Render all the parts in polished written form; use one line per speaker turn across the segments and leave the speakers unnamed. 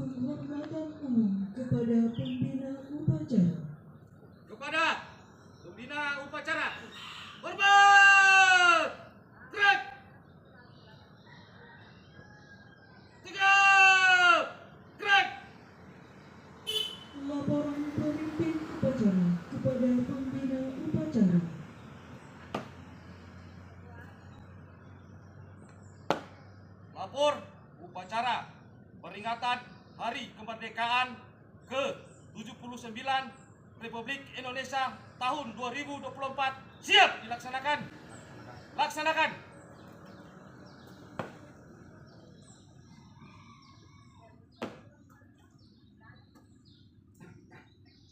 Penghormatan umum kepada pembina upacara.
Kepada pembina upacara, hormat! Gerak! 3, gerak!
Laporan pemimpin upacara kepada pembina upacara.
Lapor upacara peringatan Hari Kemerdekaan ke-79 Republik Indonesia tahun 2024 siap dilaksanakan. Laksanakan.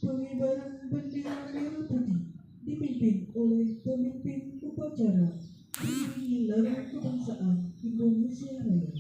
Pengibaran bendera merah putih dipimpin oleh pemimpin upacara Tinggi Laut Kebangsaan Indonesia Raya.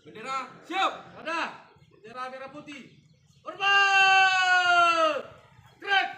Bendera siap. Ada bendera merah putih. Hormat! Gerak!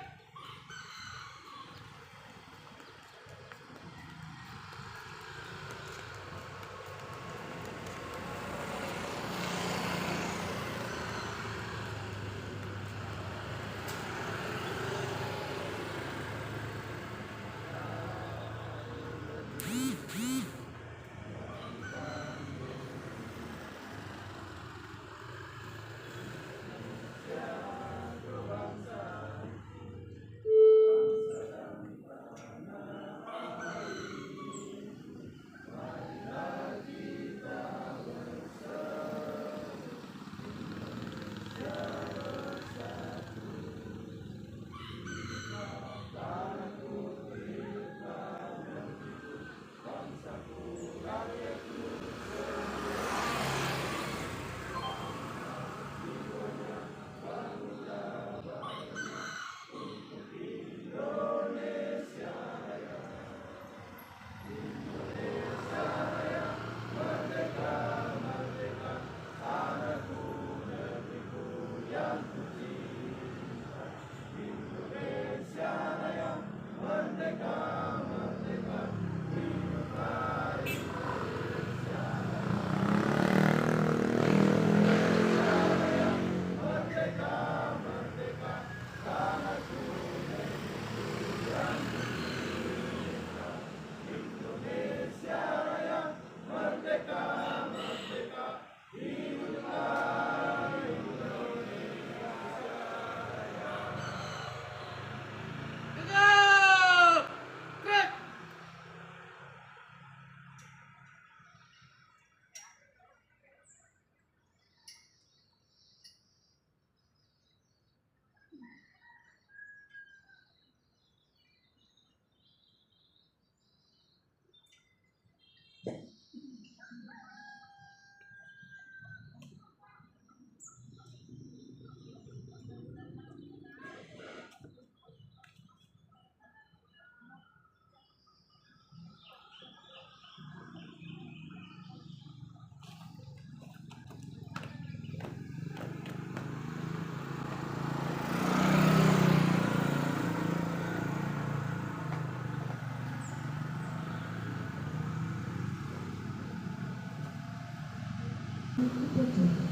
upacara.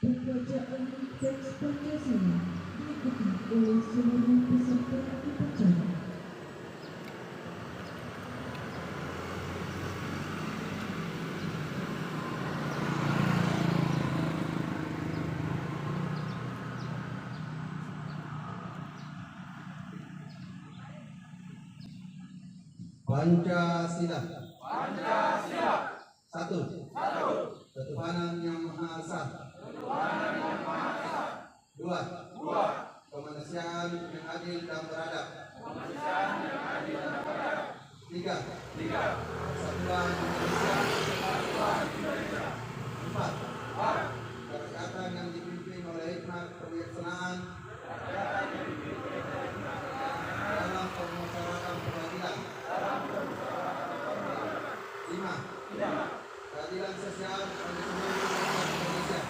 Pembacaan teks Pancasila diikuti oleh seluruh peserta upacara.
Pancasila. Satu. Ketuhanan yang Maha Esa. Dua. Kemanusiaan yang adil dan beradab. Tiga. Persatuan Indonesia. Empat. Kerakyatan yang dipimpin oleh hikmat kebijaksanaan dalam permusyawaratan perwakilan. Lima. Keadilan sosial bagi seluruh rakyat Indonesia.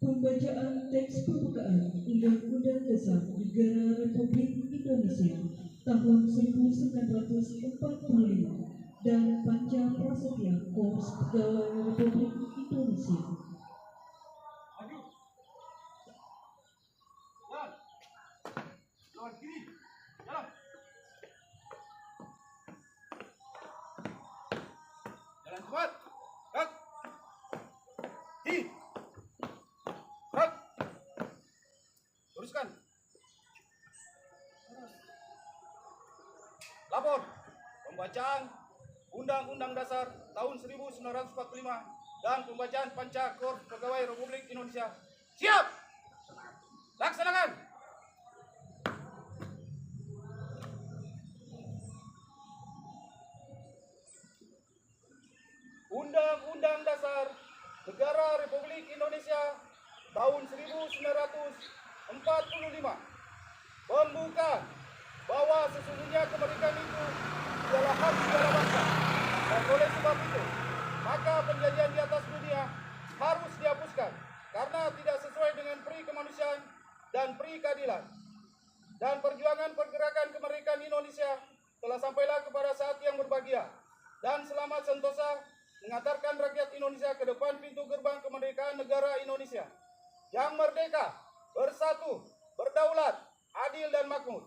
Pembacaan teks pembukaan Undang-Undang Dasar Negara Republik Indonesia tahun 1945 dan Panca Prasetya Korps Pegawai Republik Indonesia.
Maju. Jalan. Lawan kiri. Jalan. Jalan cepat. Gerak. Di. Gerak. Teruskan. Lapor. Pembacaan Undang-Undang Dasar tahun 1945 dan pembacaan Panca Korps Pegawai Republik Indonesia. Siap! Laksanakan! Undang-Undang Dasar Negara Republik Indonesia tahun 1945 membuka bahwa sesungguhnya kemerdekaan itu adalah hak segala bangsa, dan oleh sebab itu maka penjajahan di atas dunia harus dihapuskan karena tidak sesuai dengan peri kemanusiaan dan peri keadilan. Dan perjuangan pergerakan kemerdekaan Indonesia telah sampailah kepada saat yang berbahagia, dan selamat sentosa mengantarkan rakyat Indonesia ke depan pintu gerbang kemerdekaan negara Indonesia yang merdeka, bersatu, berdaulat, adil dan makmur.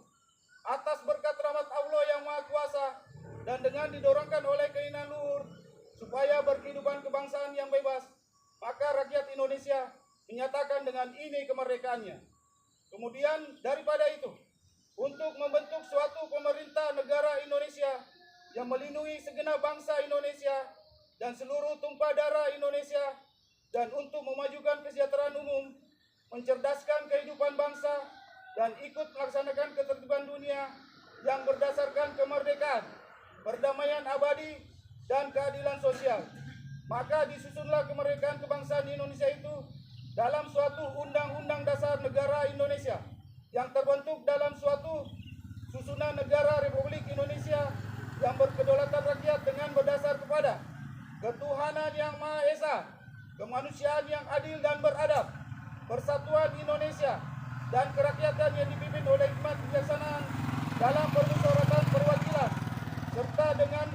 Atas berkat rahmat Allah yang Maha Kuasa dan dengan didorongkan oleh keinginan luhur supaya berkehidupan kebangsaan yang bebas, maka rakyat Indonesia menyatakan dengan ini kemerdekaannya. Kemudian daripada itu, untuk membentuk suatu pemerintah negara Indonesia yang melindungi segenap bangsa Indonesia dan seluruh tumpah darah Indonesia, dan untuk memajukan kesejahteraan umum, mencerdaskan kehidupan bangsa, dan ikut melaksanakan ketertiban dunia yang berdasarkan kemerdekaan, perdamaian abadi, dan keadilan sosial. Maka disusunlah kemerdekaan kebangsaan Indonesia itu dalam suatu Undang-Undang Dasar Negara Indonesia yang terbentuk dalam suatu susunan negara Republik Indonesia yang berkedaulatan rakyat dengan berdasar kepada ketuhanan yang Maha Esa, kemanusiaan yang adil dan beradab, persatuan Indonesia, dan kerakyatan yang dipimpin oleh hikmat kebijaksanaan dalam permusyawaratan perwakilan, serta dengan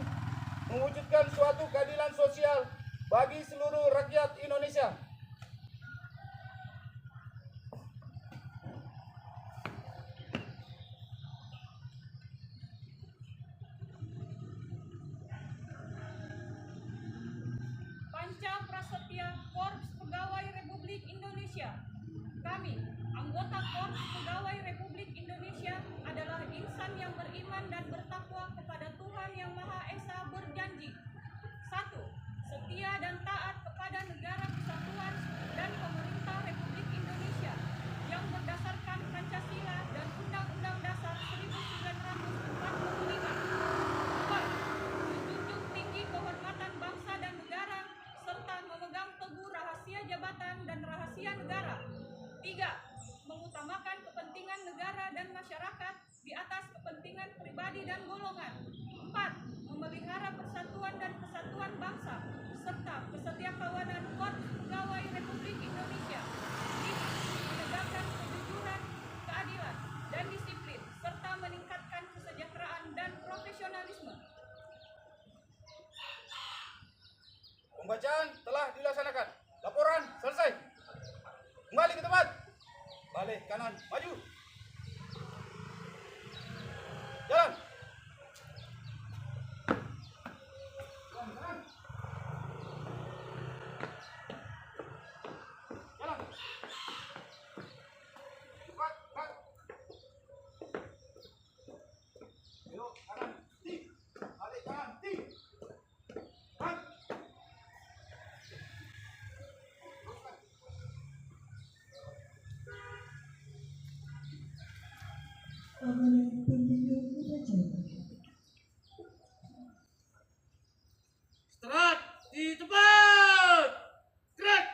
mewujudkan suatu keadilan sosial bagi seluruh rakyat Indonesia.
Panca Prasetya Korps Pegawai Republik Indonesia. Kami, anggota Korps Pegawai Republik Indonesia, adalah insan yang beriman dan bertakwa kepada Tuhan Yang Maha Esa, berjanji: 1. Setia dan taat kepada negara kesatuan dan pemerintah Republik Indonesia yang berdasarkan Pancasila dan Undang-Undang Dasar 1945. 2. Menjunjung tinggi kehormatan bangsa dan negara serta memegang teguh rahasia jabatan dan rahasia dan golongan. 4. Memelihara persatuan dan kesatuan bangsa serta kesetiakawanan Korps Pegawai Republik Indonesia. 5. Menegakkan kejujuran, keadilan, dan disiplin serta meningkatkan kesejahteraan dan profesionalisme.
Pembacaan telah dilaksanakan. Laporan selesai. Kembali ke tempat. Balik kanan, maju. Jalan. Jalan. Cepat, cepat. Belok kanan, ting. Balik kanan, ting. Cepat.
Amalan pembina upacara.
Start di tempat. Gerak.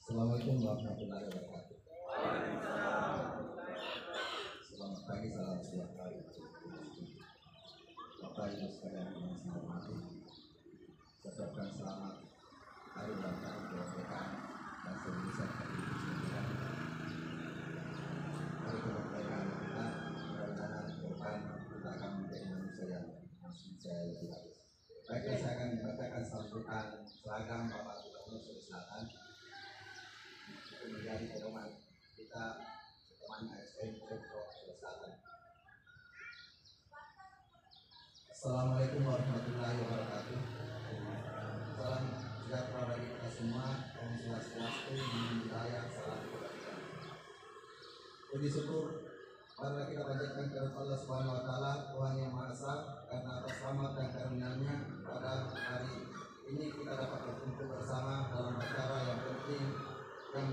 Assalamualaikum warahmatullahi wabarakatuh. Selamat pagi, salam sejahtera. Bapak Ibu sekalian yang saya hormati, saya ucapkan selamat hari ulang tahun kemerdekaan bangsa Indonesia ke-79. Hari kemerdekaan kita, mudah-mudahan ke depan kita akan menjadi manusia yang masih jaya lebih bagus. Baiklah, saya akan membacakan sambutan seragam Bapak Gubernur Sulawesi Selatan itu menjadi pedoman kita teman ASN Pemprov Sulawesi Selatan. Assalamualaikum warahmatullahi wabarakatuh. Salam sejahtera bagi kita semua. Om Swastiastu, Namo Buddhaya, salam kebajikan. Puji syukur marilah kita panjatkan kepada Allah Subhanahu wa taala, Tuhan yang Maha Esa, karena atas rahmat dan karunia-Nya pada hari ini kita dapat berkumpul bersama dalam acara yang penting yang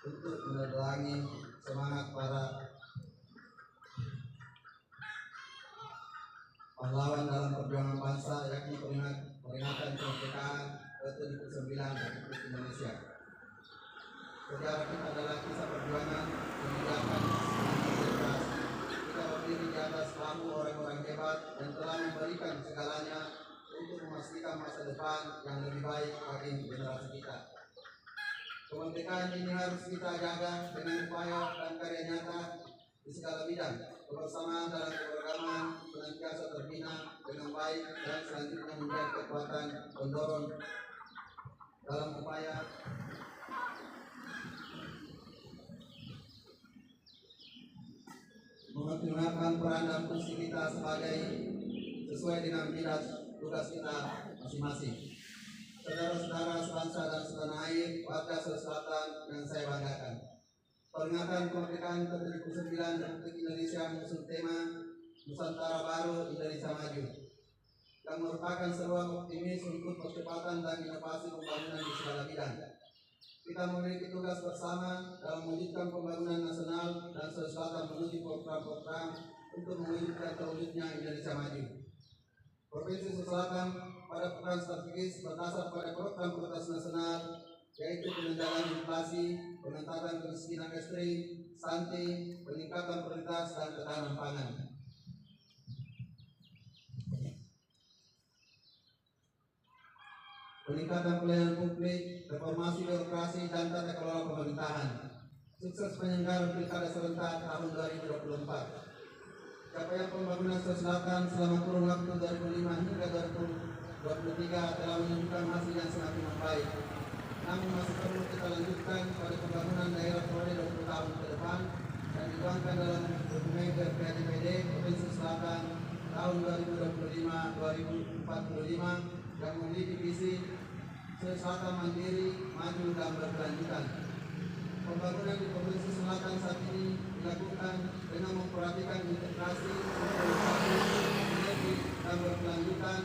untuk menerangi semangat para pahlawan dalam perjuangan bangsa, yakni peringatan kemerdekaan ke-79 Republik Indonesia. Sejarah kita adalah kisah perjuangan meninggalkan identitas. Kita berdiri di atas bambu orang-orang hebat yang telah memberikan segalanya untuk memastikan masa depan yang lebih baik bagi generasi kita. Kemerdekaan ini harus kita jaga dengan upaya dan karya nyata di segala bidang. Kebersamaan dalam keberagaman senantiasa terbina dengan baik dan selanjutnya menjadi kekuatan pendorong dalam upaya mengoptimalkan peran dan fungsi kita sebagai sesuai dengan bidang tugas kita masing-masing. Saudara-saudara sebangsa dan setanah air, warga Sulawesi Selatan yang saya banggakan. Peringatan kemerdekaan ke-79 Republik Indonesia mengusung tema Nusantara Baru, Indonesia Maju, yang merupakan seruan optimis untuk percepatan dan inovasi pembangunan di segala bidang. Kita memiliki tugas bersama dalam mewujudkan pembangunan nasional dan Sulawesi Selatan menuju program-program untuk mewujudkan terwujudnya Indonesia Maju. Provinsi Sulawesi Selatan pada peran strategis berdasar pada program prioritas nasional, yaitu pengendalian inflasi, pengentasan kemiskinan ekstrim, stunting, peningkatan prioritas dan ketahanan pangan. Peningkatan pelayanan publik, reformasi birokrasi dan tata kelola pemerintahan. Sukses penyelenggaraan Pilkada serentak tahun 2024. Capaian pembangunan Sulawesi Selatan selama kurun waktu 2005 hingga 2023 telah menunjukkan hasil yang semakin membaik. Namun masih perlu kita lanjutkan pada pembangunan daerah proyek 20 tahun ke depan dan dituangkan dalam dokumen PDPD Provinsi Selatan tahun 2025-2045 yang memiliki visi Sulawesi Selatan mandiri, maju dan berkelanjutan. Pembangunan di Provinsi Selatan saat ini dilakukan dengan memperhatikan integrasi, sinergi dan berkelanjutan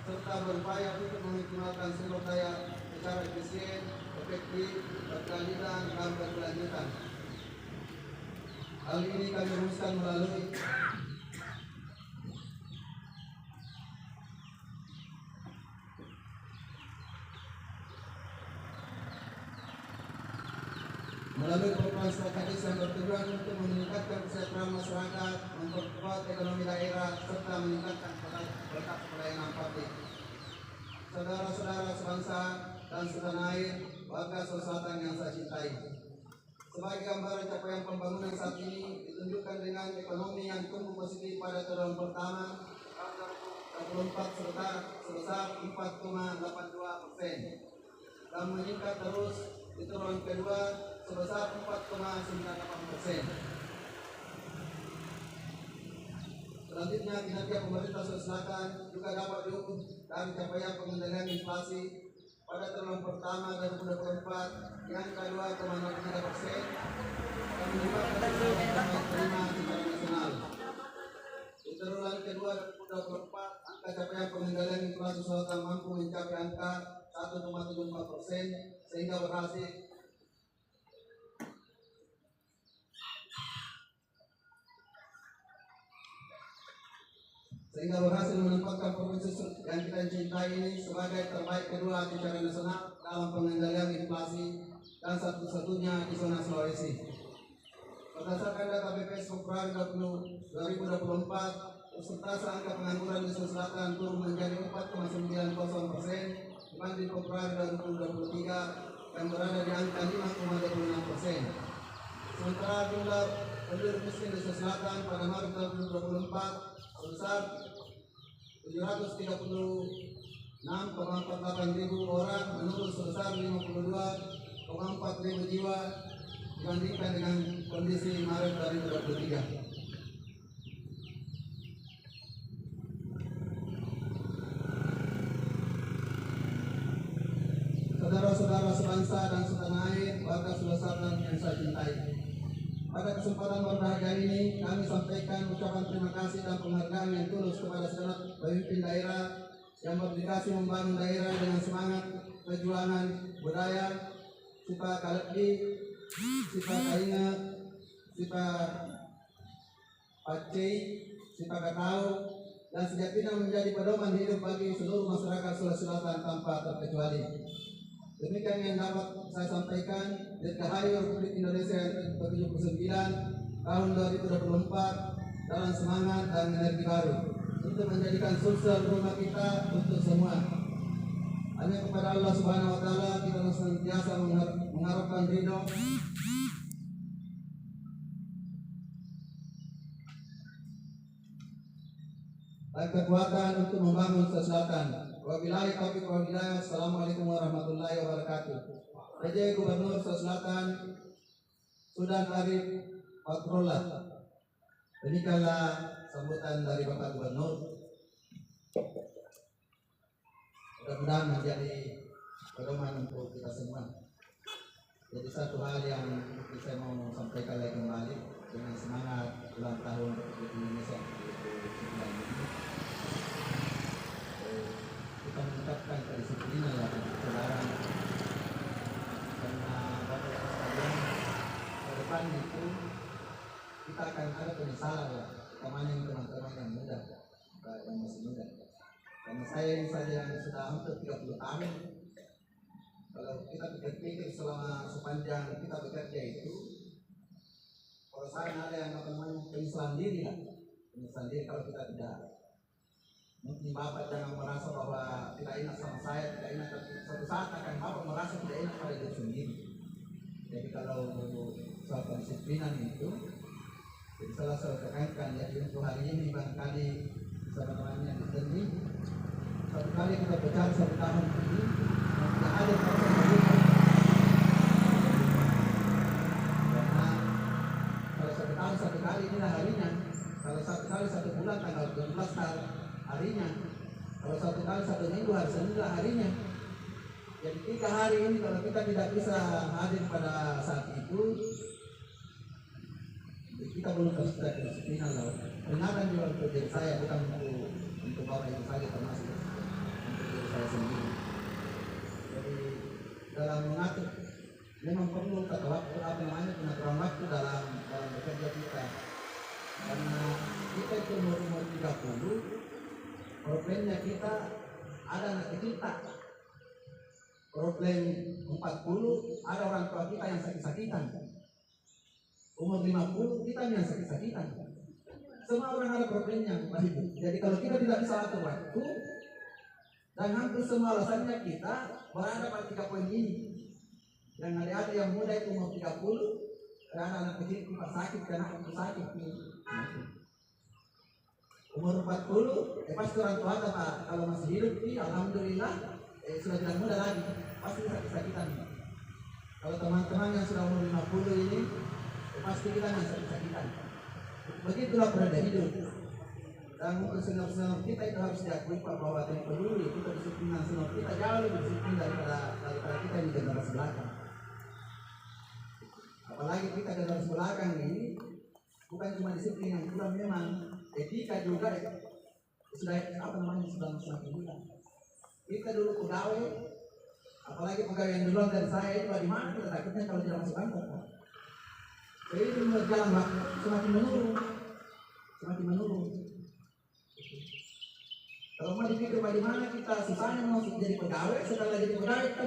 serta berupaya untuk mengoptimalkan sumber daya secara efisien, efektif, berkelanjutan dan berkelanjutan. Hal ini kami rumuskan melalui 6 melalui program strategis yang bertujuan untuk meningkatkan kesejahteraan masyarakat, memperkuat ekonomi daerah, serta meningkatkan kualitas pelayanan publik. Saudara-saudara sebangsa dan setanah air, warga Sulawesi Selatan yang saya cintai. Sebagai gambaran capaian pembangunan saat ini ditunjukkan dengan ekonomi yang tumbuh positif pada triwulan pertama tahun 2024 sebesar 4,82% dan meningkat terus di triwulan kedua sebesar 4,98%. Selanjutnya, kinerja pemerintah Sulawesi Selatan juga dapat diukur dari capaian pengendalian inflasi pada triwulan pertama 2024 yang kedua 2,03% dan menyebabkan prima secara nasional. Di triwulan kedua 2024, angka capaian pengendalian inflasi Selatan mampu mencapai angka 1,74% sehingga berhasil menempatkan provinsi yang kita cintai ini sebagai terbaik kedua secara nasional dalam pengendalian inflasi dan satu-satunya di zona Sulawesi. Berdasarkan data BPS Februari 2024, persentase angka pengangguran di Sulawesi Selatan turun menjadi 4,90% dibanding Februari 2023 yang berada di angka 5,26%. Sementara jumlah penduduk miskin di Sulawesi Selatan pada Maret 2024 sebesar 736,48 ribu orang, menurun sebesar 52,4 ribu jiwa dibandingkan dengan kondisi Maret 2023. Saudara-saudara sebangsa dan setanah air, warga Sulawesi Selatan yang saya cintai. Pada kesempatan berbahagia ini, kami sampaikan ucapan terima kasih dan penghargaan yang tulus kepada segenap pemimpin daerah yang berdedikasi membangun daerah dengan semangat perjuangan budaya, sifat kalekti, sifat kainga, sifat pacei, sifat katau, dan sejatinya menjadi pedoman hidup bagi seluruh masyarakat Sulawesi Selatan tanpa terkecuali. Demikian yang dapat saya sampaikan. Dirgahayu Republik Indonesia yang ke-79 tahun 2024 dalam semangat dan energi baru untuk menjadikan sukses rumah kita untuk semua. Hanya kepada Allah Subhanahu Wa Taala kita senantiasa mengharapkan ridho dan kekuatan untuk membangun Sulawesi Selatan. Wabillahi taufiq wal hidayah. Assalamualaikum warahmatullahi wabarakatuh. PJ Gubernur Sulawesi Selatan Sudan Arif Fakrullah. Demikianlah sambutan dari Bapak Gubernur. Mudah-mudahan menjadi pedoman untuk kita semua. Jadi satu hal yang saya mau sampaikan lagi kembali dengan semangat ulang tahun Republik Indonesia ke-79 ini. Kita meningkatkan kedisiplinan ya saudara, karena pada sekalian ke depan itu kita akan ada penyesalan ya, teman teman-teman yang muda, yang masih muda. Karena saya ini saja yang sudah hampir 30 tahun. Kalau kita pikir-pikir selama sepanjang kita bekerja itu, kalau saya ada yang namanya penyesalan diri lah, penyesalan diri kalau kita tidak. Mungkin Bapak jangan merasa bahwa tidak enak sama saya, tidak enak, suatu saat akan Bapak merasa tidak enak pada diri sendiri. Jadi kalau soal kedisiplinan itu, jadi saya tekankan, jadi untuk hari ini barangkali teman-teman yang di sini, satu kali kita bicara 1 tahun ini, tidak ada proses berubah. Karena kalau 1 tahun 1 kali inilah harinya, kalau 1 kali 1 bulan tanggal 12 harinya, kalau 1 kali 1 minggu hari Senin harinya. Jadi 3 hari ini kalau kita tidak bisa hadir pada saat itu, kita belum bisa kedisiplinan lah. Peringatan juga untuk diri saya, bukan untuk Bapak itu saja, termasuk untuk diri saya sendiri. Jadi dalam mengatur memang perlu kata waktu, pengaturan waktu dalam bekerja kita. Karena kita itu umur 30, problemnya kita ada anak kita, problem 40 ada orang tua kita yang sakit-sakitan. umur 50 kita yang sakit-sakitan. Semua orang ada problemnya Pak Ibu. Jadi kalau kita tidak bisa atur waktu, dan hampir semua alasannya kita berada pada 3 poin ini. Yang ada yang muda itu umur 30, dan anak kecil itu sakit karena itu sakit. Umur 40, pasti orang tua Pak kalau masih hidup ini alhamdulillah sudah tidak muda lagi, pasti sakit-sakitan. Kalau teman-teman yang sudah umur 50 ini, pasti kita yang sakit-sakitan. Begitulah berada hidup. Dan untuk senior-senior kita itu harus diakui Pak bahwa yang peduli kita disiplinan senior kita jauh lebih disiplin daripada kita yang di generasi belakang. Apalagi kita generasi belakang ini bukan cuma disiplin yang kurang, memang etika juga sudah sudah semakin hilang. Kita dulu pegawai, apalagi pegawai yang duluan dari saya itu di mana kita takutnya kalau tidak masuk kantor. Jadi itu berjalan waktu semakin menurun. Kalau mau dipikir bagaimana kita susahnya mau jadi pegawai, setelah jadi pegawai kita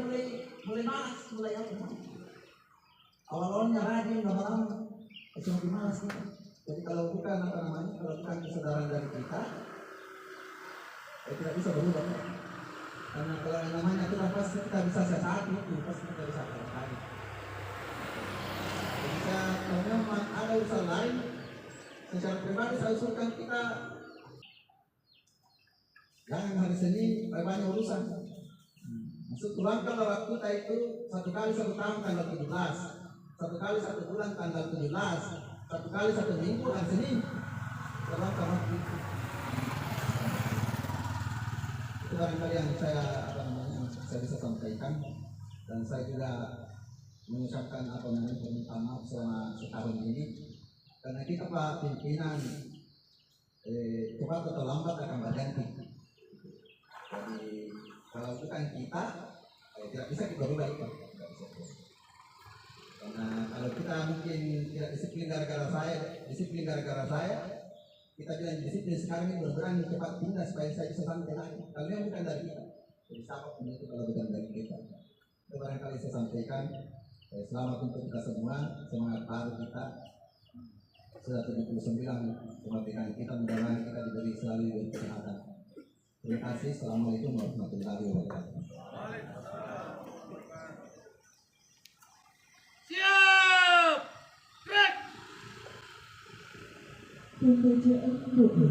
mulai malas, mulai apa? Awalnya rajin, lama-lama semakin malas kita. Jadi kalau bukan kalau bukan kesadaran dari kita, tidak bisa berubah. Karena kalau yang namanya itu pasti kita bisa sesaat itu, pasti kita bisa berkali. Jadi kalau memang ada usaha lain, secara pribadi saya usulkan kita jangan hari Senin banyak urusan. Masuk pulangkanlah waktu kita itu 1 kali 1 tahun tanggal 17, 1 kali 1 bulan tanggal 17, 1 kali 1 minggu hari Senin. Pulangkan waktu itu. Itu barangkali yang saya bisa sampaikan, dan saya juga mengucapkan permintaan maaf selama setahun ini karena kita Pak pimpinan cepat atau lambat akan berganti. Jadi kalau bukan kita tidak bisa kita rubah itu. Karena kalau kita mungkin tidak disiplin gara-gara saya, kita bilang disiplin sekarang ini berani cepat pindah supaya saya bisa sampai lagi. Kalau yang bukan dari kita, jadi siapa pun itu kalau bukan dari kita. Itu barangkali saya sampaikan. Selamat untuk kita semua, semangat baru kita. Sudah 79 kemerdekaan kita, mudah-mudahan kita diberi selalu kesehatan. Terima kasih. Assalamualaikum warahmatullahi wabarakatuh.
Siap. Gerak.
Pembacaan doa.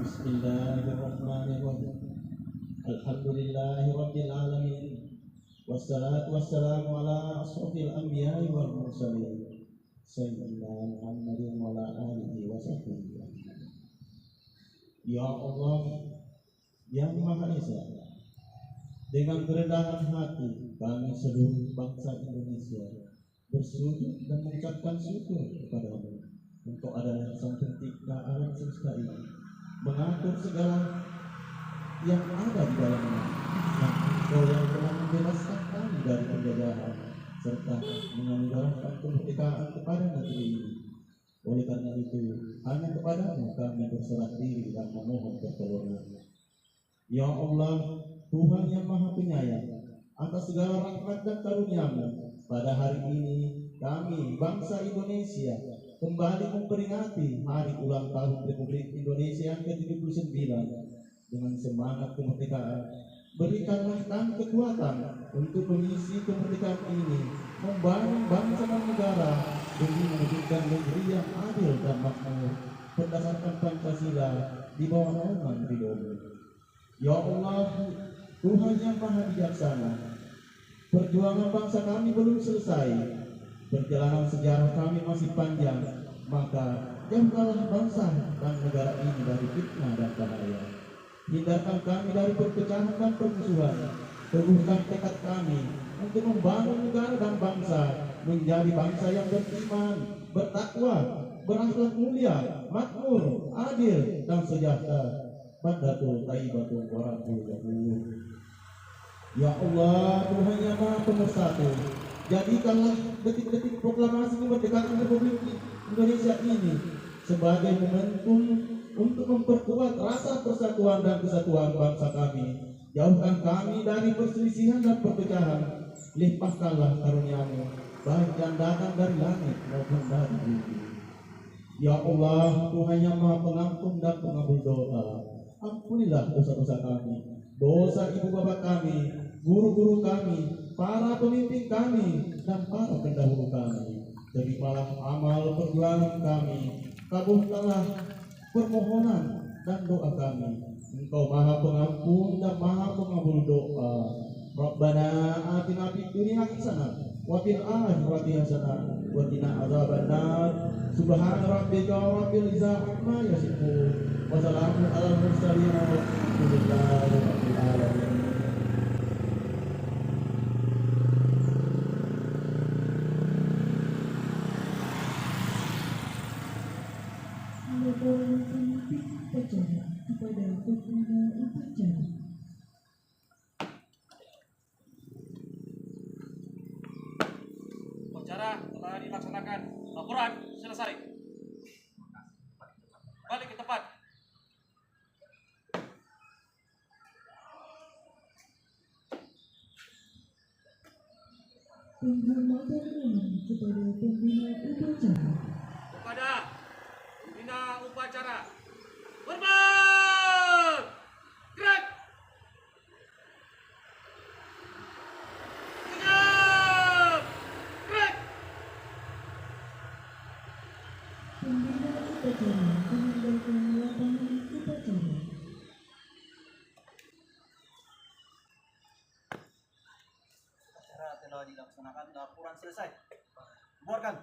Bismillahirrahmanirrahim. Alhamdulillahirabbil alamin. Wassalatu wassalamu ala asrofil anbiya'i wal mursalin. Sayyidina Muhammadin wa ala alihi wa sahbihi. Ya Allah yang Maha Esa, dengan kerendahan hati kami seluruh bangsa Indonesia bersujud dan mengucapkan syukur kepadamu untuk adanya Sang Pencipta alam semesta ini, mengatur segala yang ada di dalamnya, dan Engkau yang telah membebaskan kami dari penjajahan serta menganugerahkan kemerdekaan kepada negeri ini. Oleh karena itu, hanya kepadamu kami berserah diri dan memohon pertolongan. Ya Allah, Tuhan yang Maha Penyayang, atas segala rahmat dan karunia-Mu, pada hari ini kami bangsa Indonesia kembali memperingati hari ulang tahun Republik Indonesia yang ke-79 dengan semangat kemerdekaan. Berikanlah kami kekuatan untuk mengisi kemerdekaan ini, membangun bangsa dan negara demi mewujudkan negeri yang adil dan makmur berdasarkan Pancasila di bawah naungan Ridho-Mu. Ya Allah, Tuhan yang Maha Bijaksana, perjuangan bangsa kami belum selesai, perjalanan sejarah kami masih panjang, maka jauhkanlah bangsa dan negara ini dari fitnah dan bahaya. Hindarkan kami dari perpecahan dan permusuhan. Teguhkan tekad kami untuk membangun negara dan bangsa menjadi bangsa yang beriman, bertakwa, berakhlak mulia, makmur, adil, dan sejahtera. Badatul Taibatul Warahul Ghafur. Ya Allah, Tuhan yang Maha Pemersatu, jadikanlah detik-detik proklamasi kemerdekaan Republik Indonesia ini sebagai momentum untuk memperkuat rasa persatuan dan kesatuan bangsa kami. Jauhkan kami dari perselisihan dan perpecahan. Limpahkanlah karunia-Mu, baik yang datang dari langit maupun dari bumi. Ya Allah, Tuhan yang Maha Pengampun dan Pengabul doa, ampunilah dosa-dosa kami, dosa ibu bapak kami, guru-guru kami, para pemimpin kami, dan para pendahulu kami. Terimalah amal perjuangan kami, kabulkanlah permohonan dan doa kami. Engkau Maha Pengampun dan Maha Pengabul doa. Rabbana atina fid dunya hasanah wa fil akhirati hasanah wa qina adzabannar. Subhana rabbika rabbil izzati amma yasifun wa salamun alal mursalin walhamdulillahi rabbil alamin.
Melaporkan pemimpin upacara kepada pembina upacara.
Upacara telah dilaksanakan. Laporan selesai. Balik ke tempat.
Penghormatan umum kepada pembina upacara.
Kepada pembina upacara. Hormat! Gerak! Tegap! Gerak!
Pembina upacara meninggalkan lapangan upacara.
Acara telah dilaksanakan, laporan selesai. Bubarkan.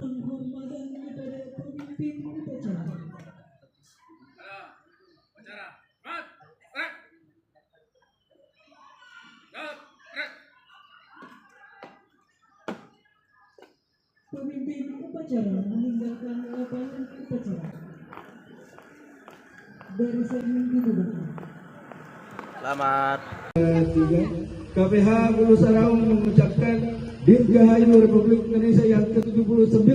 Penghormatan kepada pemimpin upacara.
Upacara. Mat! Gerak! Gerak! Gerak!
Pemimpin upacara meninggalkan lapangan upacara. Barisan didudukkan.
Selamat.
KPH Bulu Saraung mengucapkan Dirgahayu Republik Indonesia yang ke-79.